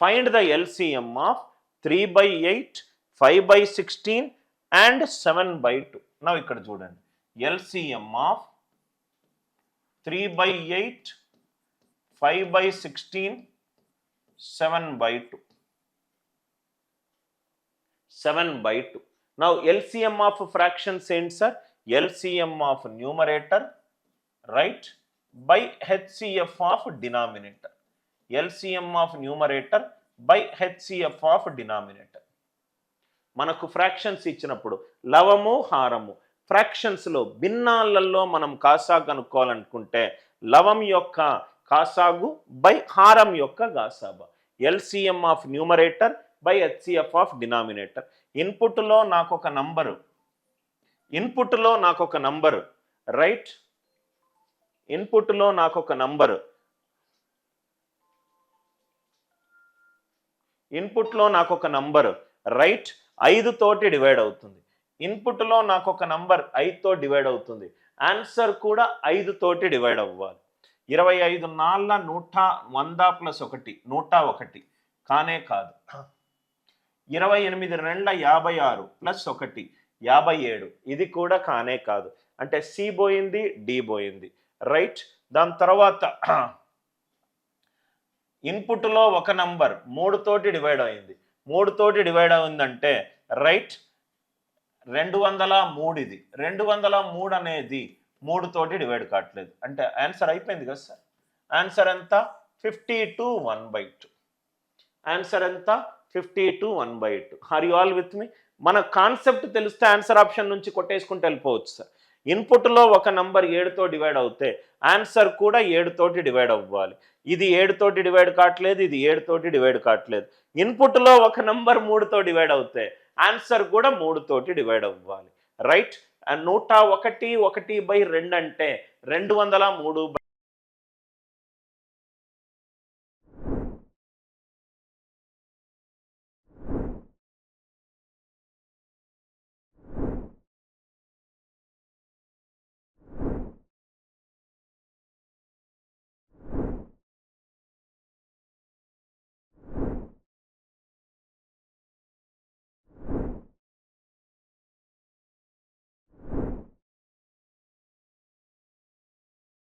Find the LCM of 3/8, 5/16 and 7/2. నా ఇక్కడ చూడండి, LCM of 3/8, 5/16, 7/2. 7/2. Now LCM of fractions ఏంటి sir? LCM of numerator, right, by HCF of denominator. LCM of numerator by HCF of denominator. మనకు fractions ఇచ్చినప్పుడు లవము హారము ఫ్రాక్షన్స్లో భిన్నాలలో మనం కాసా కనుక్కోవాలనుకుంటే లవం యొక్క కాసాగు బై హారం యొక్క గాసాబా. LCM of numerator by HCF of denominator. ఇన్పుట్లో నాకు ఒక నంబరు, రైట్, ఇన్పుట్లో నాకు ఒక నంబరు, రైట్, 5 తోటి డివైడ్ అవుతుంది. ఇన్పుట్లో నాకు ఒక నంబర్ 5తో డివైడ్ అవుతుంది. ఆన్సర్ కూడా 5 తోటి డివైడ్ అవ్వాలి. 25 నాళ్ళ 100 ప్లస్ 1 101 కానే కాదు. 28 2 56 ప్లస్ 1 57 ఇది కూడా కానే కాదు. అంటే సి పోయింది, డి పోయింది, రైట్. దాని తర్వాత ఇన్పుట్లో ఒక నంబర్ 3 తోటి డివైడ్ అయింది. 3 తోటి డివైడ్ అయిందంటే రైట్ 203. ఇది 203 అనేది 3 తోటి డివైడ్ కావట్లేదు. అంటే ఆన్సర్ అయిపోయింది కదా సార్. ఆన్సర్ ఎంత? 52/1/2. ఆన్సర్ ఎంత? 52/1/2. Are you all with me? మన కాన్సెప్ట్ తెలిస్తే ఆన్సర్ ఆప్షన్ నుంచి కొట్టేసుకుంటూ వెళ్ళిపోవచ్చు సార్. ఇన్పుట్లో ఒక నంబర్ 7తో డివైడ్ అవుతే ఆన్సర్ కూడా 7 తోటి డివైడ్ అవ్వాలి. ఇది 7 తోటి డివైడ్ కావట్లేదు, ఇది 7 తోటి డివైడ్ కావట్లేదు. ఇన్పుట్లో ఒక నంబర్ 3తో డివైడ్ అవుతే ఆన్సర్ కూడా 3 తోటి డివైడ్ అవ్వాలి, రైట్. 101 1/2 అంటే 203/2.